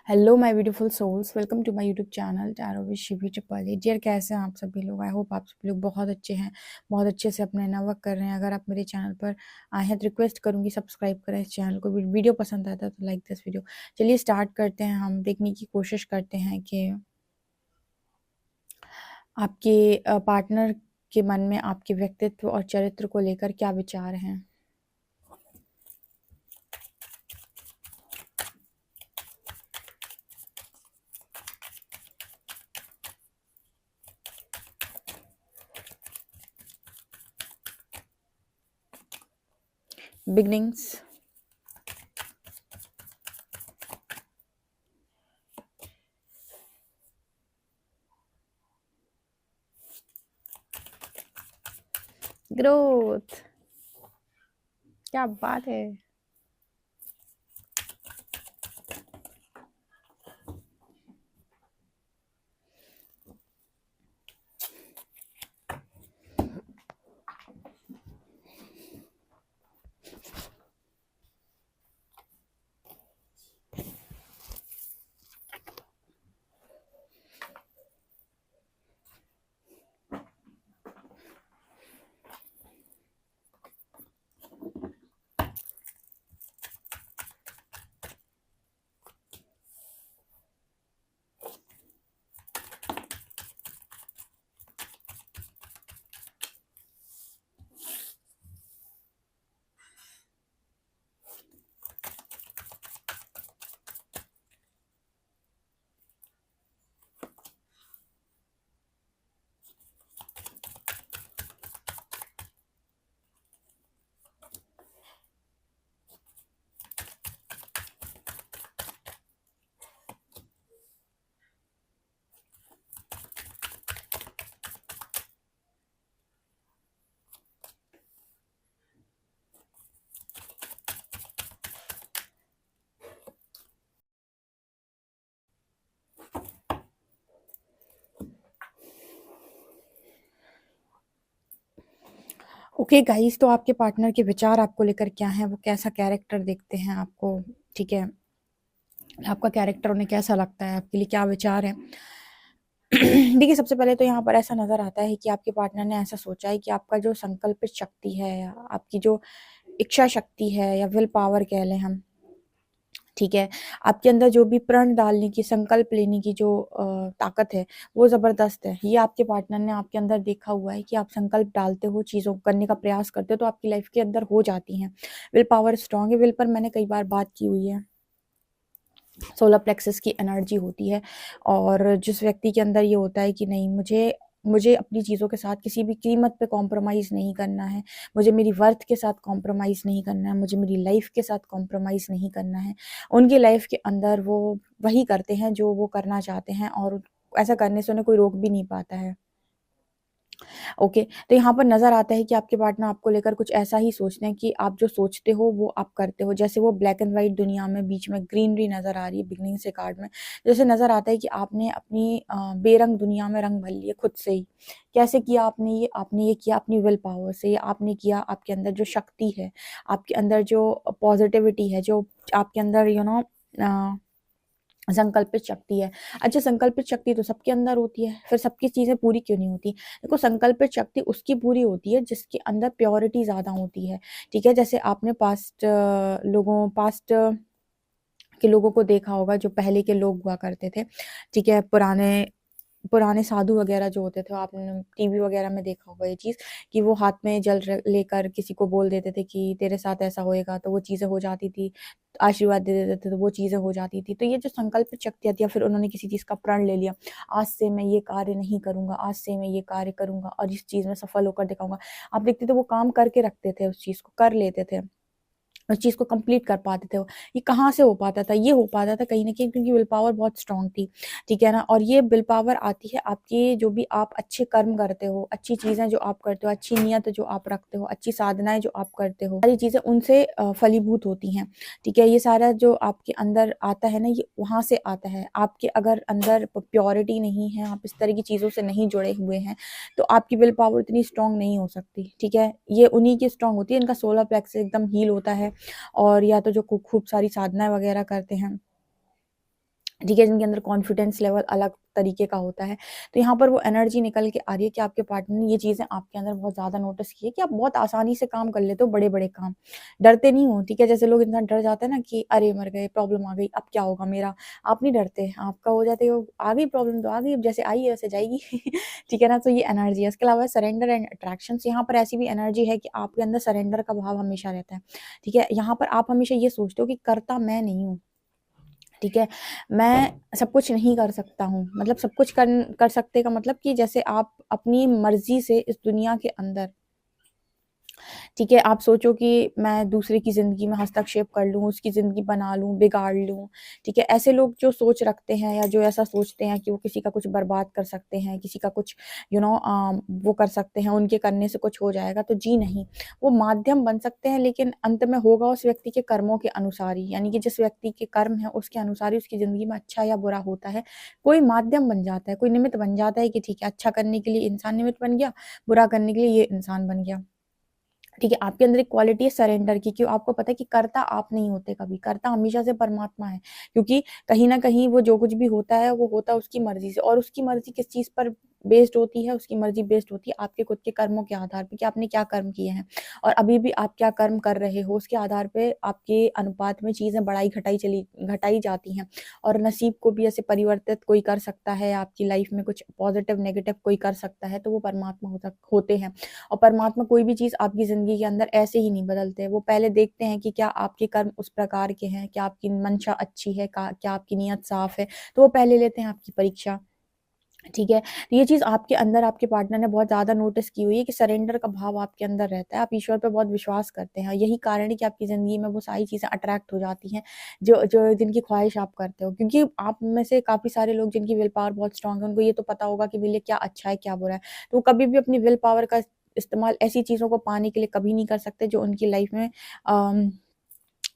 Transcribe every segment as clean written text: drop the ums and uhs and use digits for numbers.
Hello my beautiful souls, welcome to my YouTube channel tarot with Shivi triple eight. Dear, कैसे हैं आप सभी लोग? आई होप आप सभी लोग बहुत अच्छे हैं, बहुत अच्छे से अपने नया वर्क कर रहे हैं। अगर आप मेरे चैनल पर आए हैं तो रिक्वेस्ट करूंगी सब्सक्राइब करें इस चैनल को। वीडियो पसंद आता है तो लाइक दिस वीडियो। चलिए स्टार्ट करते हैं। हम देखने की कोशिश करते हैं कि आपके पार्टनर के मन में आपके व्यक्तित्व और चरित्र को लेकर क्या विचार हैं। बिगनिंग्स, ग्रोथ, क्या बात है। ओके गाइस, तो आपके पार्टनर के विचार आपको लेकर क्या हैं, वो कैसा कैरेक्टर देखते हैं आपको, ठीक है, आपका कैरेक्टर उन्हें कैसा लगता है, आपके लिए क्या विचार है। देखिए, सबसे पहले तो यहाँ पर ऐसा नजर आता है कि आपके पार्टनर ने ऐसा सोचा है कि आपका जो संकल्पित शक्ति है, या आपकी जो इच्छा शक्ति है, या विल पावर कह लें हम, ठीक है, आपके अंदर जो भी प्रण डालने की, संकल्प लेने की जो ताकत है, वो जबरदस्त है। ये आपके पार्टनर ने आपके अंदर देखा हुआ है कि आप संकल्प डालते हो, चीजों को करने का प्रयास करते हो तो आपकी लाइफ के अंदर हो जाती हैं। विल पावर स्ट्रांग है। विल पर मैंने कई बार बात की हुई है, सोलर प्लेक्सस की एनर्जी होती है। और जिस व्यक्ति के अंदर ये होता है कि नहीं, मुझे मुझे अपनी चीज़ों के साथ किसी भी कीमत पे कॉम्प्रोमाइज़ नहीं करना है, मुझे मेरी वर्थ के साथ कॉम्प्रोमाइज़ नहीं करना है, मुझे मेरी लाइफ के साथ कॉम्प्रोमाइज़ नहीं करना है, उनकी लाइफ के अंदर वो वही करते हैं जो वो करना चाहते हैं, और ऐसा करने से उन्हें कोई रोक भी नहीं पाता है। ओके, तो यहाँ पर नज़र आता है कि आपके पार्टनर आपको लेकर कुछ ऐसा ही सोचते हैं कि आप जो सोचते हो वो आप करते हो। जैसे वो ब्लैक एंड व्हाइट दुनिया में बीच में ग्रीनरी नज़र आ रही है बिगनिंग से कार्ड में। जैसे नज़र आता है कि आपने अपनी बेरंग दुनिया में रंग भर लिए खुद से ही। कैसे किया आपने ये किया अपनी विल पावर से। आपने किया आपके अंदर जो शक्ति है, आपके अंदर जो पॉजिटिविटी है, जो आपके अंदर संकल्पित शक्ति है। अच्छा, संकल्पित शक्ति तो सबके अंदर होती है, फिर सबकी चीजें पूरी क्यों नहीं होती? देखो, संकल्पित शक्ति उसकी पूरी होती है जिसके अंदर प्योरिटी ज्यादा होती है, ठीक है। जैसे आपने पास्ट के लोगों को देखा होगा, जो पहले के लोग हुआ करते थे, ठीक है, पुराने पुराने साधु वगैरह जो होते थे, आपने टीवी वगैरह में देखा होगा ये चीज, कि वो हाथ में लेकर किसी को बोल देते थे कि तेरे साथ ऐसा होएगा, तो वो चीजें हो जाती थी। आशीर्वाद दे देते थे तो वो चीजें हो जाती थी। तो ये जो संकल्प शक्ति आती है, फिर उन्होंने किसी चीज का प्रण ले लिया, आज से मैं ये कार्य नहीं करूंगा, आज से मैं ये कार्य करूंगा और इस चीज में सफल होकर दिखाऊंगा। आप देखते थे वो काम करके रखते थे, उस चीज को कर लेते थे, उस चीज को कंप्लीट कर पाते थे। ये कहाँ से हो पाता था? ये हो पाता था कहीं ना कहीं क्योंकि विल पावर बहुत स्ट्रांग थी, ठीक है ना। और ये विल पावर आती है आपके, जो भी आप अच्छे कर्म करते हो, अच्छी चीजें जो आप करते हो, अच्छी नियत जो आप रखते हो, अच्छी साधनाएं जो आप करते हो, सारी चीजें उनसे फलीभूत होती हैं, ठीक है। ये सारा जो आपके अंदर आता है ना, ये वहां से आता है। आपके अगर अंदर प्योरिटी नहीं है, आप इस तरह की चीजों से नहीं जुड़े हुए हैं, तो आपकी विल पावर इतनी स्ट्रांग नहीं हो सकती, ठीक है। ये उन्हीं की स्ट्रांग होती है, इनका सोलर प्लेक्स एकदम हील होता है, और या तो जो खूब सारी साधनाएं वगैरह करते हैं, ठीक है, जिनके अंदर कॉन्फिडेंस लेवल अलग तरीके का होता है। तो यहाँ पर वो एनर्जी निकल के आ रही है कि आपके पार्टनर ने ये चीज़ें आपके अंदर बहुत ज़्यादा नोटिस की है कि आप बहुत आसानी से काम कर लेते हो, बड़े-बड़े काम, डरते नहीं हो। ठीक है, जैसे लोग इंसान डर जाते हैं ना कि अरे मर गए, प्रॉब्लम आ गई, अब क्या होगा मेरा? आप नहीं डरते, आपका हो जाते हो, आ गई प्रॉब्लम तो आ गई, अब जैसे आई है वैसे जाएगी। ठीक है ना? तो ये एनर्जी है। इसके अलावा सरेंडर एंड अट्रैक्शंस, यहाँ पर ऐसी भी एनर्जी है कि आपके अंदर सरेंडर का भाव हमेशा रहता है। ठीक है, यहाँ पर आप हमेशा ये सोचते हो कि करता मैं नहीं हूँ। ठीक है, मैं सब कुछ नहीं कर सकता हूँ, मतलब सब कुछ कर सकते का मतलब कि जैसे आप अपनी मर्ज़ी से इस दुनिया के अंदर, ठीक है, आप सोचो कि मैं दूसरे की ज़िंदगी में हस्तक्षेप कर लूँ, उसकी ज़िंदगी बना लूँ, बिगाड़ लूँ, ठीक है? ऐसे लोग जो सोच रखते हैं या जो ऐसा सोचते हैं कि वो किसी का कुछ बर्बाद कर सकते हैं, किसी का कुछ वो कर सकते हैं, उनके करने से कुछ हो जाएगा, तो जी नहीं। वो माध्यम बन सकते हैं लेकिन अंत में होगा उस व्यक्ति के कर्मों के अनुसार ही, यानी कि जिस व्यक्ति के कर्म हैं उसके अनुसार ही उसकी ज़िंदगी में अच्छा या बुरा होता है। कोई माध्यम बन जाता है, कोई निमित्त बन जाता है कि ठीक है, अच्छा करने के लिए इंसान निमित्त बन गया, बुरा करने के लिए ये इंसान बन गया। ठीक है, आपके अंदर एक क्वालिटी है सरेंडर की, कि आपको पता है कि कर्ता आप नहीं होते कभी, कर्ता हमेशा से परमात्मा है। क्योंकि कहीं न कहीं वो जो कुछ भी होता है, वो होता है उसकी मर्ज़ी से, और उसकी मर्ज़ी किस चीज़ पर बेस्ड होती है? उसकी मर्ज़ी बेस्ड होती है आपके खुद के कर्मों के आधार पे कि आपने क्या कर्म किए हैं, और अभी भी आप क्या कर्म कर रहे हो, उसके आधार पे आपके अनुपात में चीज़ें घटाई जाती हैं। और नसीब को भी ऐसे परिवर्तित कोई कर सकता है, आपकी लाइफ़ में कुछ पॉज़िटिव, नेगेटिव कोई कर सकता है, तो वो परमात्मा होते हैं। और परमात्मा कोई भी चीज़ आपकी ज़िंदगी के अंदर ऐसे ही नहीं बदलते। वो पहले देखते हैं कि क्या आपके कर्म उस प्रकार के हैं, क्या आपकी मंशा अच्छी है, का क्या आपकी नीयत साफ़ है, तो वो पहले लेते हैं आपकी परीक्षा। ठीक है? तो ये चीज़ आपके अंदर आपके पार्टनर ने बहुत ज़्यादा नोटिस की हुई है कि सरेंडर का भाव आपके अंदर रहता है। आप ईश्वर पे बहुत विश्वास करते हैं। यही कारण है कि आपकी ज़िंदगी में वो सारी चीज़ें अट्रैक्ट हो जाती हैं, जो जो जिनकी ख़्वाहिश आप करते हो। क्योंकि आप में से काफ़ी सारे लोग जिनकी विल पावर बहुत स्ट्रॉन्ग है, उनको ये तो पता होगा कि मेरे लिए क्या अच्छा है, क्या बुरा है। तो वो कभी भी अपनी विल पावर का इस्तेमाल ऐसी चीज़ों को पाने के लिए कभी नहीं कर सकते जो उनकी लाइफ़ में अम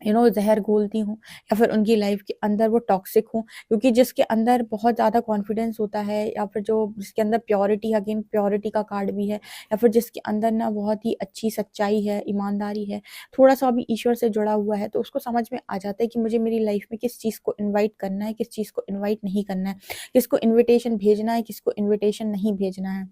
ज़हर घोलती हों, या फिर उनकी लाइफ के अंदर वो टॉक्सिक हों, क्योंकि जिसके अंदर बहुत ज़्यादा कॉन्फिडेंस होता है, या फिर जो जिसके अंदर प्योरिटी, अगेन प्योरिटी का कार्ड भी है, या फिर जिसके अंदर ना बहुत ही अच्छी सच्चाई है, ईमानदारी है, थोड़ा-सा भी ईश्वर से जुड़ा हुआ है, तो उसको समझ में आ जाता है कि मुझे मेरी लाइफ में किस चीज़ को इनवाइट करना है, किस चीज़ को इनवाइट नहीं करना है, किसको इन्विटेशन भेजना है, किसको इन्विटेशन नहीं भेजना है।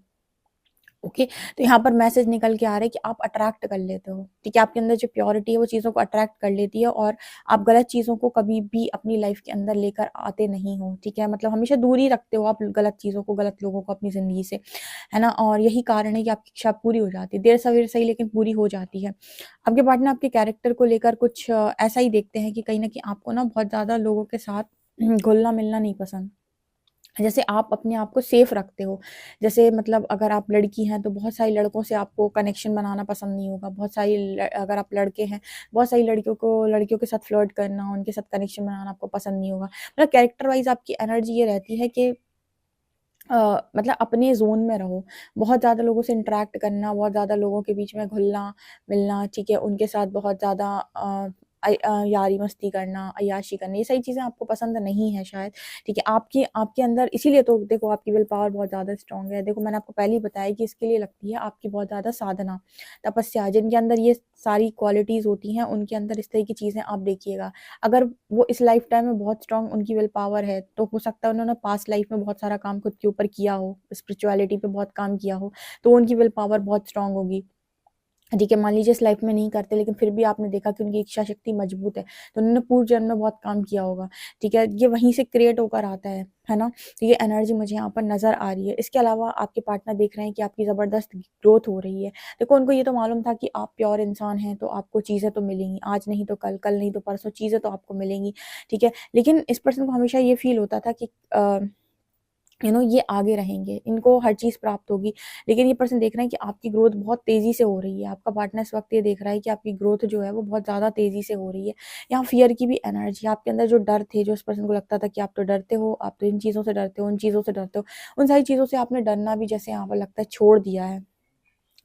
ओके, तो यहाँ पर मैसेज निकल के आ रहा है कि आप अट्रैक्ट कर लेते हो, ठीक है? आपके अंदर जो प्योरिटी है वो चीज़ों को अट्रैक्ट कर लेती है, और आप गलत चीज़ों को कभी भी अपनी लाइफ के अंदर लेकर आते नहीं हो, ठीक है? मतलब हमेशा दूर ही रखते हो आप गलत चीज़ों को, गलत लोगों को अपनी ज़िंदगी से, है ना? और यही कारण है कि आपकी इच्छा पूरी हो जाती है, देर-सवेर सही लेकिन पूरी हो जाती है। आपके पार्टनर आपके कैरेक्टर को लेकर कुछ ऐसा ही देखते हैं कि कहीं न कहीं आपको ना बहुत ज़्यादा लोगों के साथ घुलना-मिलना नहीं पसंद। जैसे आप अपने आप को सेफ रखते हो, जैसे मतलब अगर आप लड़की हैं तो बहुत सारी लड़कों से आपको कनेक्शन बनाना पसंद नहीं होगा, बहुत सारी अगर आप लड़के हैं, बहुत सारी लड़कियों के साथ फ्लर्ट करना, उनके साथ कनेक्शन बनाना आपको पसंद नहीं होगा। मतलब कैरेक्टर वाइज़ आपकी एनर्जी ये रहती है कि अ, मतलब अपने ज़ोन में रहो, बहुत ज़्यादा लोगों से इंटरैक्ट करना, बहुत ज़्यादा लोगों के बीच में घुलना-मिलना, ठीक है? उनके साथ बहुत ज़्यादा यारी मस्ती करना, अय्याशी करना, ये सारी चीज़ें आपको पसंद नहीं है शायद, ठीक है? आपके आपके अंदर इसीलिए तो देखो आपकी विल पावर बहुत ज़्यादा स्ट्रॉन्ग है। देखो मैंने आपको पहले ही बताया कि इसके लिए लगती है आपकी बहुत ज़्यादा साधना, तपस्या, जिनके अंदर ये सारी क्वालिटीज़ होती हैं, उनके अंदर इस तरह की चीज़ें आप देखिएगा। अगर वो इस लाइफ टाइम में बहुत स्ट्रॉन्ग उनकी विल पावर है, तो हो सकता है उन्होंने पास्ट लाइफ में बहुत सारा काम खुद के ऊपर किया हो, स्पिरिचुअलिटी पे बहुत काम किया हो, तो उनकी विल पावर बहुत स्ट्रॉन्ग होगी। ठीक है, मान लीजिए इस लाइफ में नहीं करते लेकिन फिर भी आपने देखा कि उनकी इच्छा शक्ति मजबूत है, तो उन्होंने पूर्व जन्म में बहुत काम किया होगा, ठीक है? ये वहीं से क्रिएट होकर आता है ना? तो ये एनर्जी मुझे यहाँ पर नज़र आ रही है। इसके अलावा आपके पार्टनर देख रहे हैं कि आपकी ज़बरदस्त ग्रोथ हो रही है। देखो उनको ये तो मालूम था कि आप प्योर इंसान हैं, तो आपको चीज़ें तो मिलेंगी, आज नहीं तो कल, कल नहीं तो परसों चीज़ें तो आपको मिलेंगी, ठीक है? लेकिन इस पर्सन को हमेशा ये फ़ील होता था कि ये आगे रहेंगे, इनको हर चीज़ प्राप्त होगी। लेकिन ये पर्सन देख रहे हैं कि आपकी ग्रोथ बहुत तेज़ी से हो रही है। आपका पार्टनर इस वक़्त ये देख रहा है कि आपकी ग्रोथ जो है वो बहुत ज़्यादा तेज़ी से हो रही है। यहाँ फ़ियर की भी एनर्जी, आपके अंदर जो डर थे, जो इस पर्सन को लगता था कि आप तो डरते हो, आप तो इन चीज़ों से डरते हो, उन चीज़ों से डरते हो, उन सारी चीज़ों से आपने डरना भी जैसे यहाँ पर लगता है छोड़ दिया है।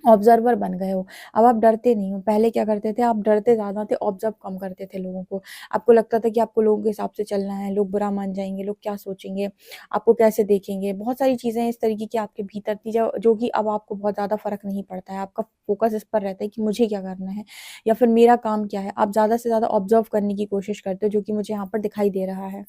ऑब्ज़र्वर बन गए हो। अब आप डरते नहीं हो। पहले क्या करते थे, आप डरते ज़्यादा थे, ऑब्ज़र्व कम करते थे लोगों को। आपको लगता था कि आपको लोगों के हिसाब से चलना है, लोग बुरा मान जाएँगे, लोग क्या सोचेंगे, आपको कैसे देखेंगे। बहुत सारी चीज़ें इस तरीके की आपके भीतर थी जो जो कि अब आपको बहुत ज़्यादा फ़र्क नहीं पड़ता है। आपका फ़ोकस इस पर रहता है कि मुझे क्या करना है या फिर मेरा काम क्या है। आप ज़्यादा से ज़्यादा ऑब्ज़र्व करने की कोशिश करते हो जो कि मुझे यहाँ पर दिखाई दे रहा है।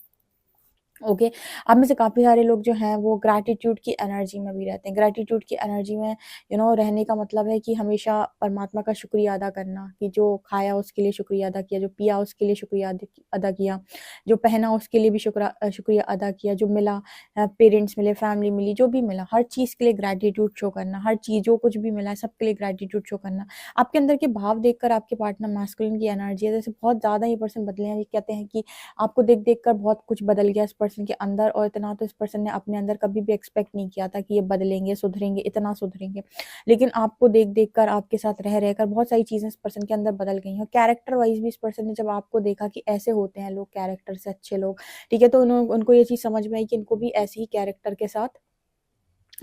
ओके। आप में से काफ़ी सारे लोग जो हैं वो ग्रैटिट्यूड की एनर्जी में भी रहते हैं। ग्रैटिट्यूड की एनर्जी में रहने का मतलब है कि हमेशा परमात्मा का शुक्रिया अदा करना, कि जो खाया उसके लिए शुक्रिया अदा किया, जो पिया उसके लिए शुक्रिया अदा किया, जो पहना उसके लिए भी शुक्रिया अदा किया, जो मिला, पेरेंट्स मिले, फैमिली मिली, जो भी मिला, हर चीज़ के लिए ग्रैटिट्यूड शो करना, हर चीज़ जो कुछ भी मिला है सबके लिए ग्रैटिट्यूड शो करना। आपके अंदर के भाव देखकर आपके पार्टनर मैस्कुलिन की एनर्जी है, जैसे बहुत ज़्यादा ये पर्सन बदले हैं, ये कहते हैं कि आपको देख-देख कर बहुत कुछ बदल गया इस पर्सन के अंदर, और इतना तो इस पर्सन ने अपने अंदर कभी भी एक्सपेक्ट नहीं किया था कि ये बदलेंगे, सुधरेंगे, इतना सुधरेंगे। लेकिन आपको देख-देख कर, आपके साथ रह-रह कर बहुत सारी चीज़ें इस पर्सन के अंदर बदल गई हैं। कैरेक्टर वाइज़ भी इस पर्सन ने जब आपको देखा कि ऐसे होते हैं लोग, कैरेक्टर से अच्छे लोग, ठीक है? तो उनको ये चीज़ समझ में आई कि इनको भी ऐसे ही कैरेक्टर के साथ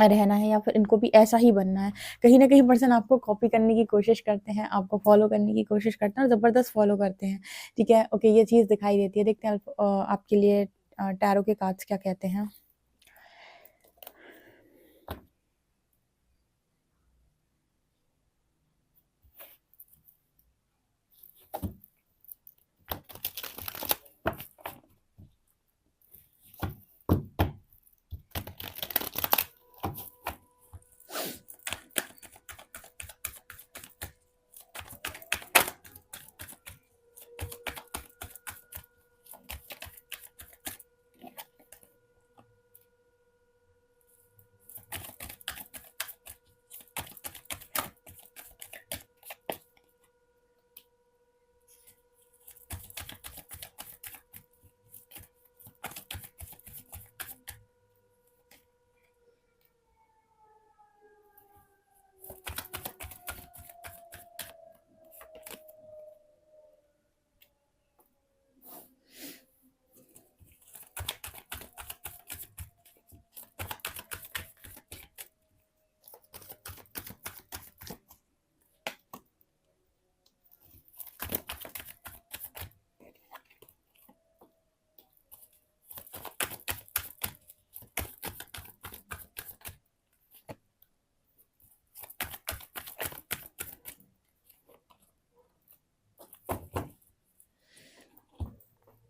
रहना है, या फिर इनको भी ऐसा ही बनना है। कहीं न कहीं पर्सन आपको कॉपी करने की कोशिश करते हैं, आपको फ़ॉलो करने की कोशिश करते हैं और ज़बरदस्त फ़ॉलो करते हैं, ठीक है? ओके, ये चीज़ दिखाई देती है। देखते हैं आपके लिए टैरो के कार्ड्स क्या कहते हैं।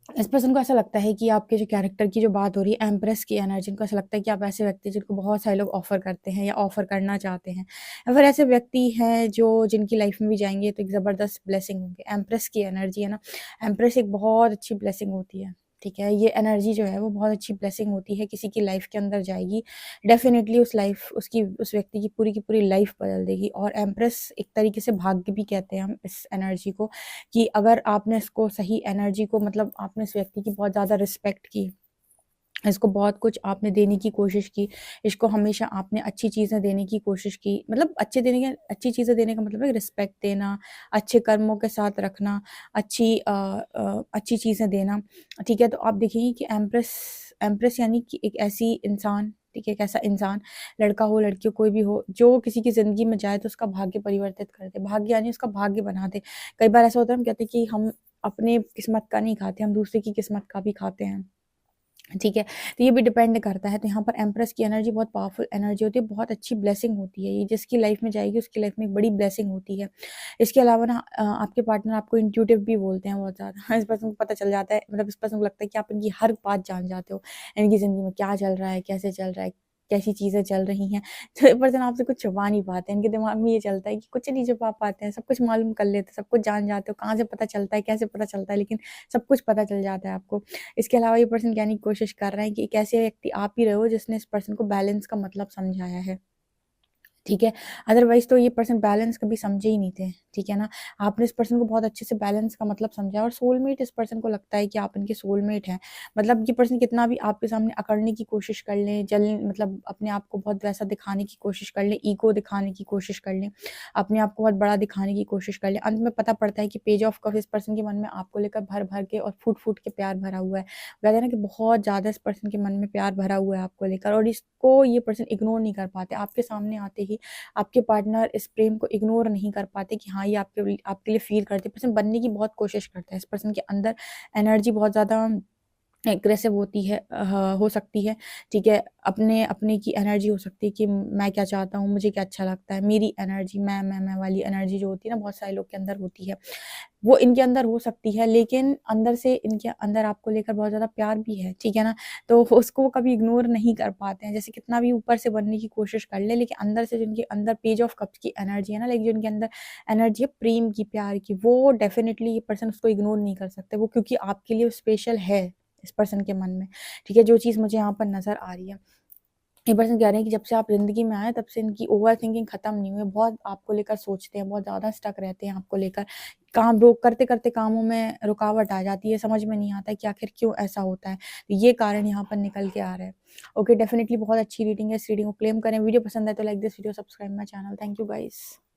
इस पर्सन को ऐसा लगता है कि आपके जो कैरेक्टर की जो बात हो रही है, एम्प्रेस की एनर्जी, इनको ऐसा लगता है कि आप ऐसे व्यक्ति हैं जिनको बहुत सारे लोग ऑफ़र करते हैं या ऑफ़र करना चाहते हैं, या फिर ऐसे व्यक्ति हैं जो जिनकी लाइफ़ में भी जाएँगे तो एक ज़बरदस्त ब्लेसिंग होंगे। एम्प्रेस की एनर्जी है ना, एम्प्रेस एक बहुत अच्छी ब्लेसिंग होती है, ठीक है? ये एनर्जी जो है वो बहुत अच्छी ब्लेसिंग होती है, किसी की लाइफ़ के अंदर जाएगी, डेफ़िनिटली उस व्यक्ति की पूरी लाइफ़ बदल देगी। और एम्प्रेस एक तरीके से भाग्य भी कहते हैं हम इस एनर्जी को, कि अगर आपने इसको सही एनर्जी को, मतलब आपने इस व्यक्ति की बहुत ज़्यादा रिस्पेक्ट की, इसको बहुत कुछ आपने देने की कोशिश की, इसको हमेशा आपने अच्छी चीज़ें देने की कोशिश की, मतलब अच्छी चीज़ें देने का मतलब है रिस्पेक्ट देना, अच्छे कर्मों के साथ रखना, अच्छी चीज़ें देना, ठीक है? तो आप देखेंगे कि एम्प्रेस एम्प्रेस यानी कि एक ऐसी इंसान, ठीक है? एक ऐसा इंसान, लड़का हो, लड़की हो, कोई भी हो, जो किसी की ज़िंदगी में जाए तो उसका भाग्य परिवर्तित कर दे। भाग्य यानी उसका भाग्य बना दे। कई बार ऐसा होता है, हम कहते हैं कि हम अपने किस्मत का नहीं खाते, हम दूसरे की किस्मत का भी खाते हैं। ठीक है? तो ये भी डिपेंड करता है। तो यहाँ पर एम्प्रेस की एनर्जी बहुत पावरफुल एनर्जी होती है, बहुत अच्छी ब्लेसिंग होती है। ये जिसकी लाइफ़ में जाएगी उसकी लाइफ़ में एक बड़ी ब्लेसिंग होती है। इसके अलावा ना आपके पार्टनर आपको इंट्यूटिव भी बोलते हैं बहुत ज़्यादा। इस पर्सन को पता चल जाता है, मतलब इस पर्सन को लगता है कि आप इनकी हर बात जान जाते हो। इनकी ज़िंदगी में क्या चल रहा है, कैसे चल रहा है, कैसी चीज़ें चल रही हैं। तो ये पर्सन आपसे कुछ छुपा नहीं पाते हैं। इनके दिमाग में ये चलता है कि कुछ नहीं छुपा पाते हैं, सब कुछ मालूम कर लेते हैं, सब कुछ जान जाते हो। कहाँ से पता चलता है, कैसे पता चलता है, लेकिन सब कुछ पता चल जाता है आपको। इसके अलावा ये पर्सन कहने की कोशिश कर रहे हैं कि एक ऐसे व्यक्ति आप ही रहे हो जिसने इस पर्सन को बैलेंस का मतलब समझाया है। ठीक है? अदरवाइज़ तो ये पर्सन बैलेंस कभी समझे ही नहीं थे, ठीक है ना? आपने इस पर्सन को बहुत अच्छे से बैलेंस का मतलब समझा, और सोलमेट इस पर्सन को लगता है कि आप इनके सोलमेट हैं। मतलब ये पर्सन कितना भी आपके सामने अकड़ने की कोशिश कर लें, मतलब अपने आप को बहुत वैसा दिखाने की कोशिश कर लें, ईगो दिखाने की कोशिश कर लें, अपने आप को बहुत बड़ा दिखाने की कोशिश कर लें, अंत में पता पड़ता है कि पेज ऑफ कप इस पर्सन के मन में आपको लेकर भर-भर के और फूट-फूट के प्यार भरा हुआ है। कहते हैं ना कि बहुत ज़्यादा इस पर्सन के मन में प्यार भरा हुआ है आपको लेकर, और इसको ये पर्सन इग्नोर नहीं कर पाते। आपके सामने आते ही आपके पार्टनर इस प्रेम को इग्नोर नहीं कर पाते कि हाँ, ये आपके लिए फ़ील करते हैं। पर्सन बनने की बहुत कोशिश करता है। इस पर्सन के अंदर एनर्जी बहुत ज़्यादा एग्रेसिव होती है, हो सकती है, ठीक है। अपने अपने की एनर्जी हो सकती है कि मैं क्या चाहता हूँ, मुझे क्या अच्छा लगता है, मेरी एनर्जी, मैं वाली एनर्जी जो होती है ना, बहुत सारे लोग के अंदर होती है, वो इनके अंदर हो सकती है, लेकिन अंदर से इनके अंदर आपको लेकर बहुत ज़्यादा प्यार भी है, ठीक है ना? तो उसको वो कभी इग्नोर नहीं कर पाते हैं। जैसे कितना भी ऊपर से बनने की कोशिश कर ले, लेकिन अंदर से जिनके अंदर पेज ऑफ कप्स की एनर्जी है ना, लाइक जो इनके अंदर एनर्जी है प्रेम की, प्यार की, वो डेफ़िनिटली ये पर्सन उसको इग्नोर नहीं कर सकते। वो क्योंकि आपके लिए स्पेशल है इस पर्सन के मन में, ठीक है? जो चीज़ मुझे यहाँ पर नज़र आ रही है। ये पर्सन कह रहे हैं कि जब से आप ज़िंदगी में आए, तब से इनकी ओवरथिंकिंग खत्म नहीं हुई है। बहुत आपको लेकर सोचते हैं, बहुत ज़्यादा स्टक रहते हैं आपको लेकर। काम रोक करते-करते कामों में रुकावट आ जाती है, समझ में नहीं आता है कि आखिर क्यों ऐसा होता है। तो ये कारण यहाँ पर निकल के आ रहा है। ओके, डेफिनिटली बहुत अच्छी रीडिंग है। इस रीडिंग को क्लेम करें। वीडियो पसंद आए तो like this video, subscribe my channel. Thank you guys.